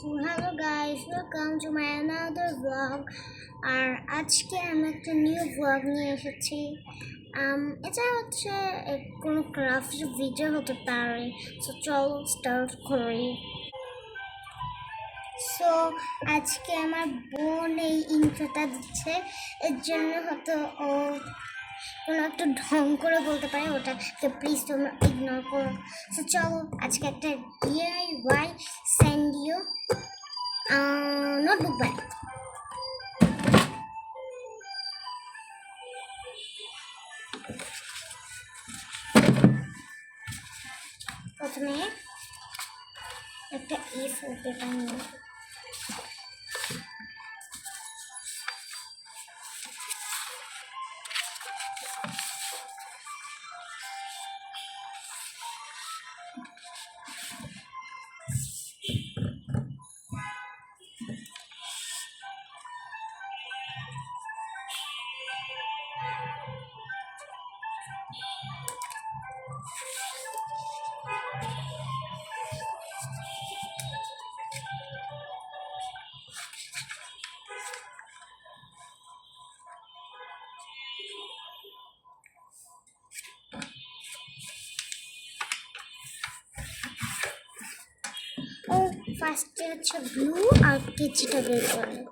So hello guys, welcome to my another vlog. আর আজকে আমি একটা নিউ vlog নিয়ে এসেছি। এটা হচ্ছে কোনো ক্রাফট ভিডিও হতে পারে। সো চলো স্টার্ট করি। সো আজকে আমার বোন এই ইন্ট্রোটা দিচ্ছে, এর জন্য হয়তো ও কোনো একটু ঢং করে বলতে পারে, ওটাকে প্লিজ তোমরা ইগনোর করো। সো চলো আজকে একটা DIY স্যান্ডিও নোটবুক ব্যাগ। প্রথমে একটা A4 পেপার নিয়ে ও ফার্স্টে হচ্ছে ব্লু আর কেচিটা বের করে নেব।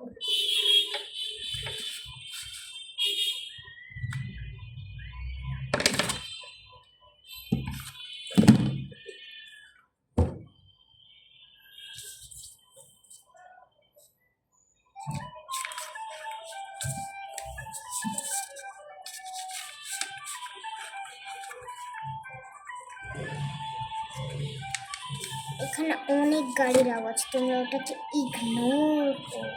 এখানে অনেক গাড়ির আওয়াজ, তোমরা ওটাকে ইগনোর করো।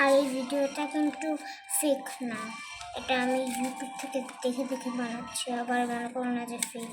আর এই ভিডিওটা কিন্তু ফেক না, এটা আমি ইউটিউব থেকে দেখে দেখে বানাচ্ছি, আবার মনে করো না যে ফেক।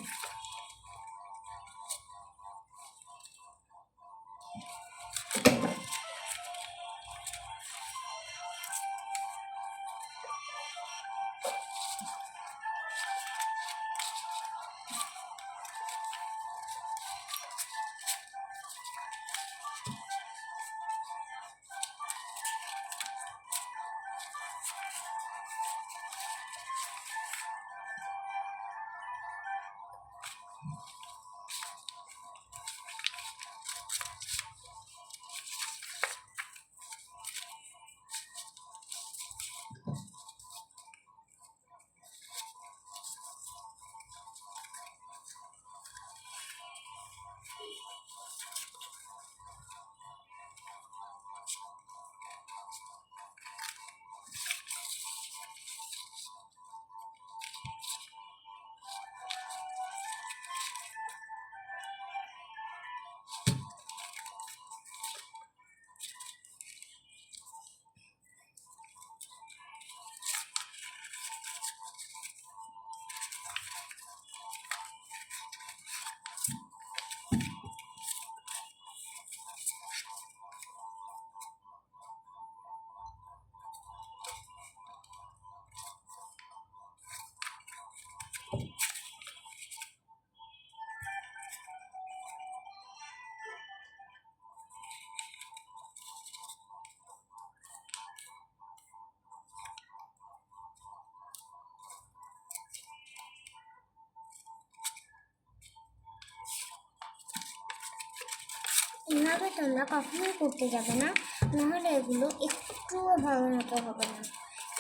এভাবে তোমরা কখনোই করতে যাবে না, নাহলে এগুলো একটুও ভালো মতো হবে না।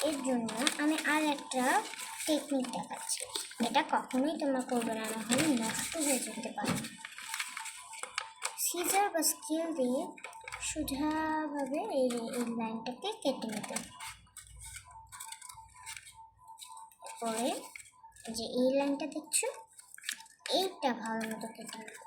এর জন্য আমি আর একটা টেকনিক দেখাচ্ছি, এটা কখনোই তোমরা করবে না, নাহলে নষ্ট হয়ে যেতে পারে। সিজার বা স্কেল দিয়ে সোজাভাবে এই লাইনটাকে কেটে নেবে। পরে যে এই লাইনটা দেখছো, এইটা ভালো মতো কেটে নেবে।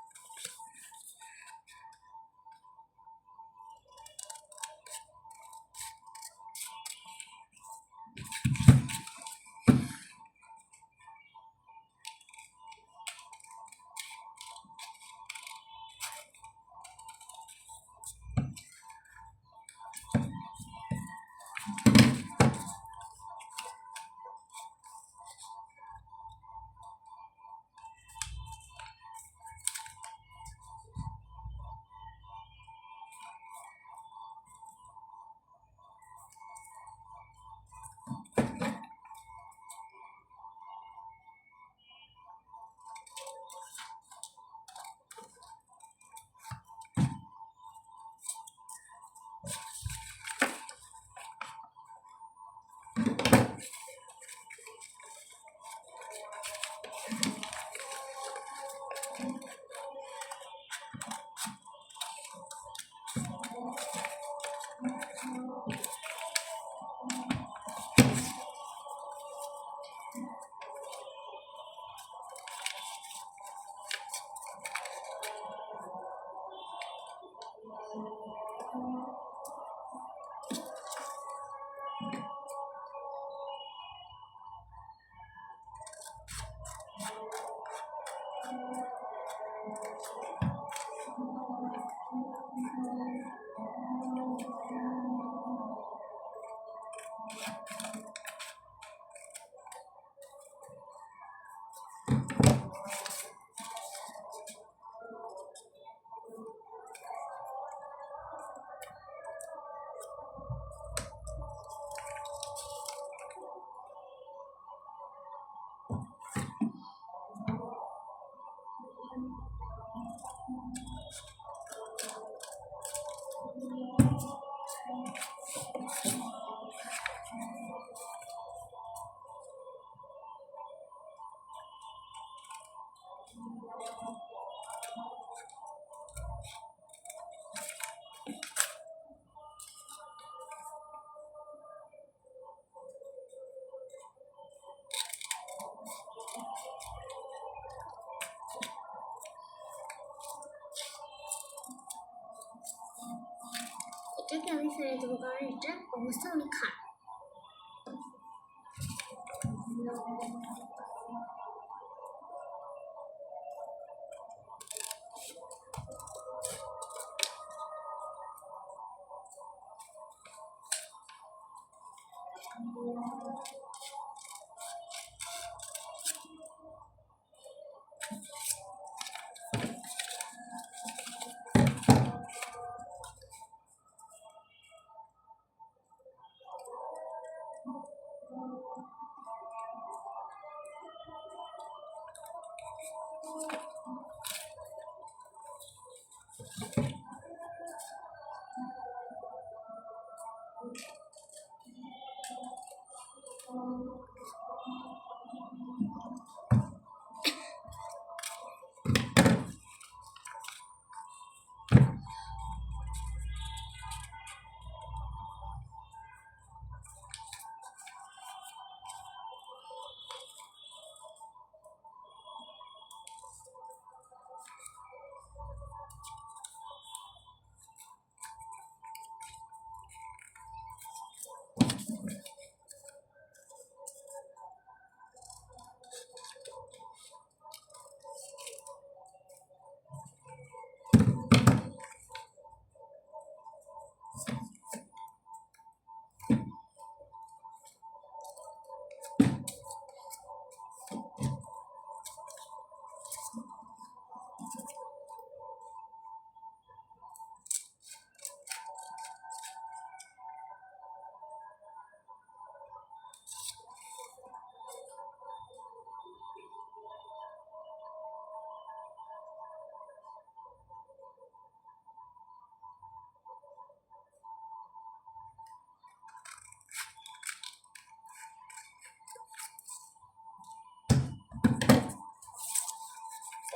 এটাকে আমি ফেলে দেবো, কারণ এটার অবস্থা অনেক খারাপ।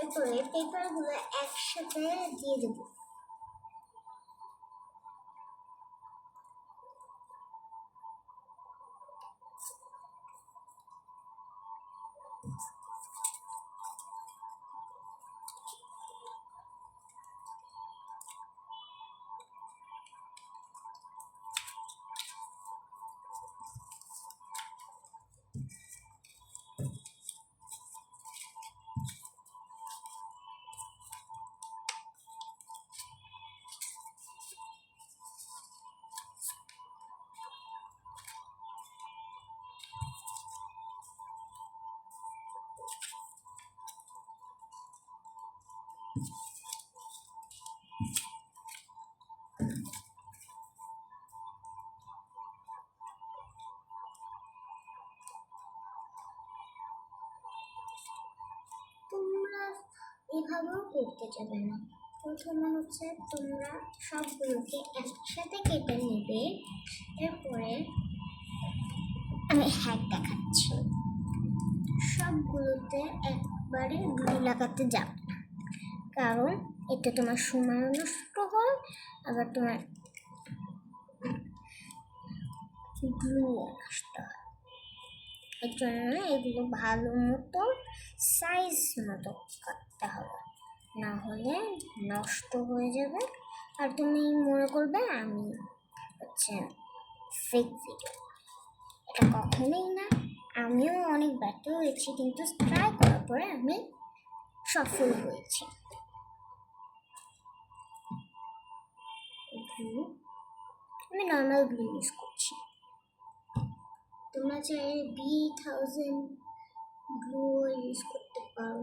এরপরে পেপারগুলো একসাথে দিয়ে দেবো। তোমরা এভাবেও করতে যাবে না। প্রথমে হচ্ছে তোমরা সবগুলোকে একসাথে কেটে নেবে। এরপরে আমি হ্যাক দেখাচ্ছি। সবগুলোতে একবারে গ্লু লাগাতে যাবে না, কারণ এতে তোমার সময় নষ্ট হয়, আবার তোমার গ্লু নষ্ট হয়। এর জন্য এগুলো ভালো মতো সাইজ মতো কাটতে হবে, না হলে নষ্ট হয়ে যাবে। আর তুমি মনে করবে আমি হচ্ছে ফেক ভিডিও, এটা কখনোই না। আমিও অনেক ব্যর্থ হয়েছি, কিন্তু ট্রাই করার পরে আমি সফল হয়েছি। আমি নর্মাল গ্লু ইউজ করছি। তোমরা চাইলে B1000 গ্লু ইউজ করতে পারো।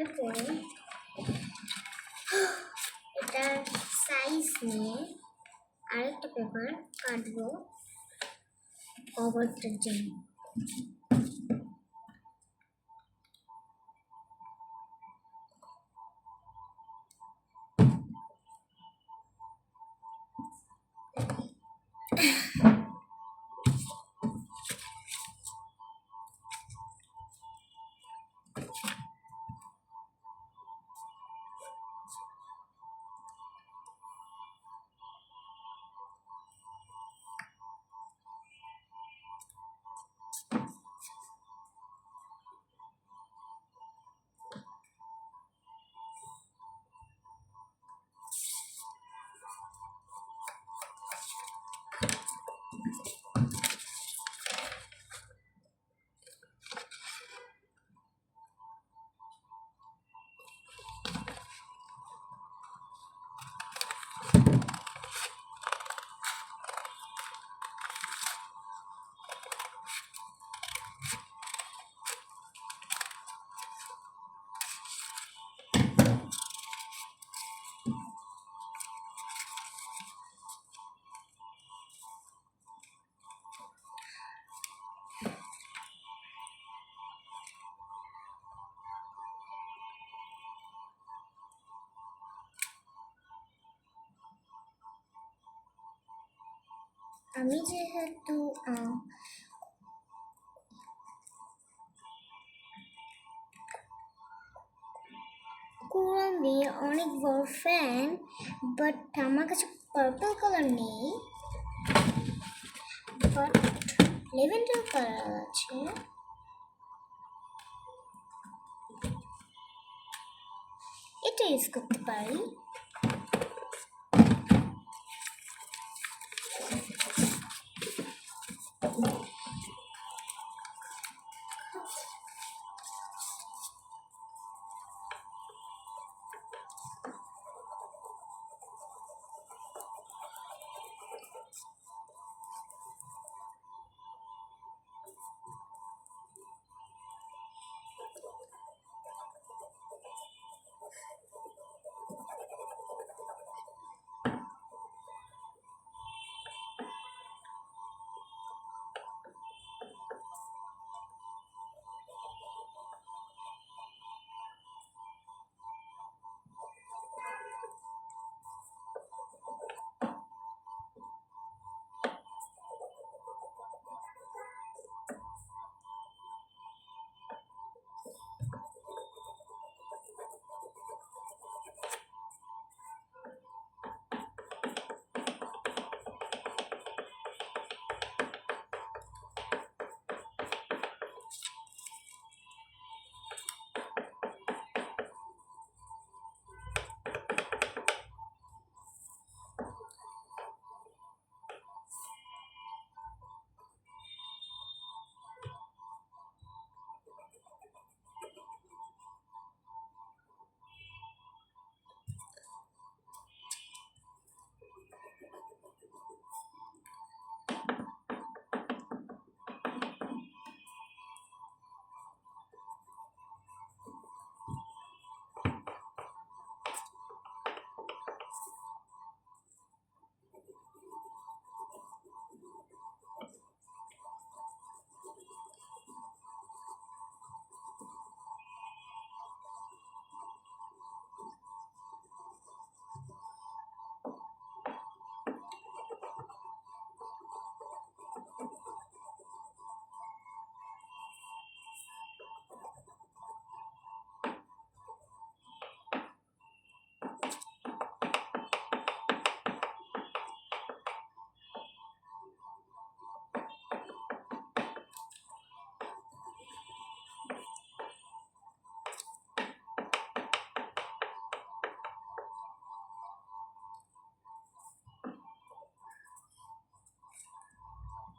এরপর এটার সাইজ নিয়ে আরেকটা পেপার কাটবো কভারটার জন্য। আমি যেহেতু কুরআনের অনেক বড় ফ্যান, বাট আমার কাছে পার্পল কালার নেই, বাট লেভেন্ডার কালার আছে। এটা ইউজ করতে পারি।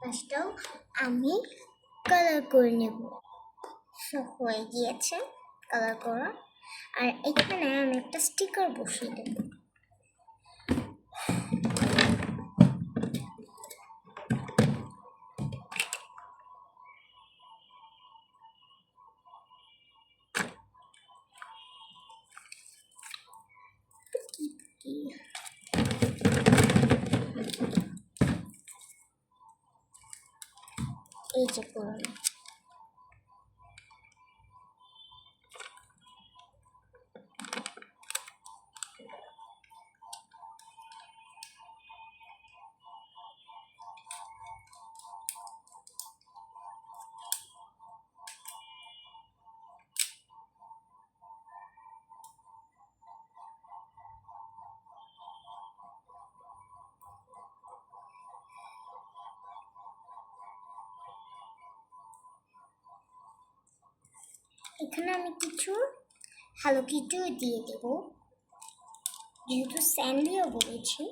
পাশটাও আমি কালার করে নেব। সব হয়ে গিয়েছে কালার করা। আর এখানে আমি একটা স্টিকার বসিয়ে দেব। এই যে করুন, এখানে আমি কিছু হ্যালো কিটিও দিয়ে দেব, যেহেতু স্যান্ডিও বলেছি।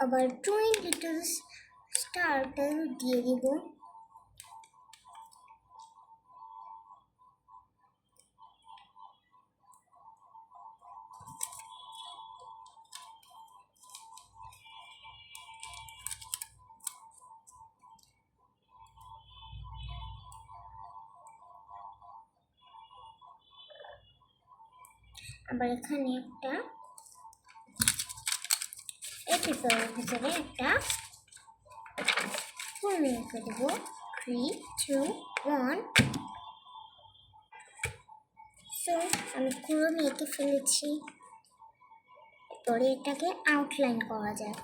আবার টুইন লিটল স্টারটাও দিয়ে দেব। আবার এখানে একটা এপিসোডের ভিতরে একটা ফুল রেখে দেবো। 3, 2, 1। সো আমি পুরো মেখে ফেলেছি। এরপরে এটাকে আউটলাইন করা যাক।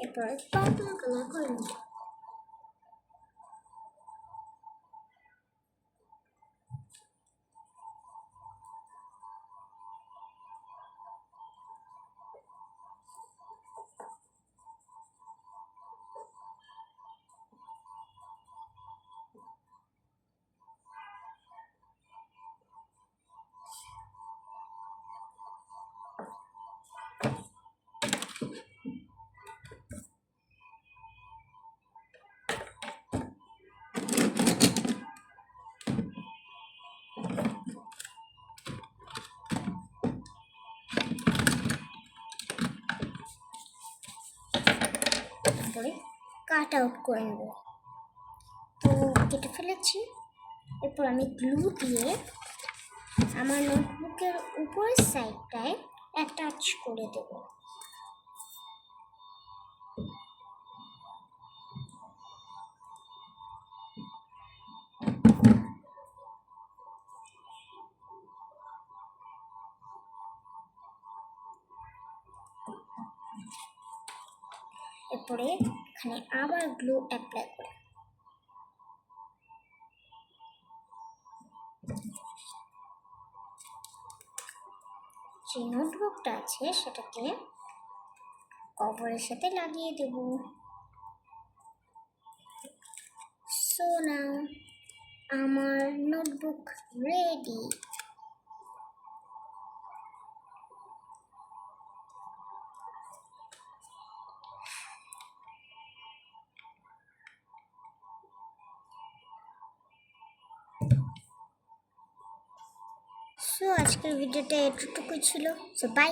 এরপরে পার্পল কালার করে নেব। তারপরে কাট আউট করে নেব। তো কেটে ফেলেছি। এরপর আমি গ্লু দিয়ে আমার নোটবুকের উপরের সাইডটায় অ্যাটাচ করে দেব। এরপরে এখানে আবার গ্লু অ্যাপ্লাই করে যে নোটবুকটা আছে সেটাকে কভারের সাথে লাগিয়ে দেব। সো নাও আমার নোটবুক রেডি। সো আজকের ভিডিওটা এতটুকুই ছিল। So by.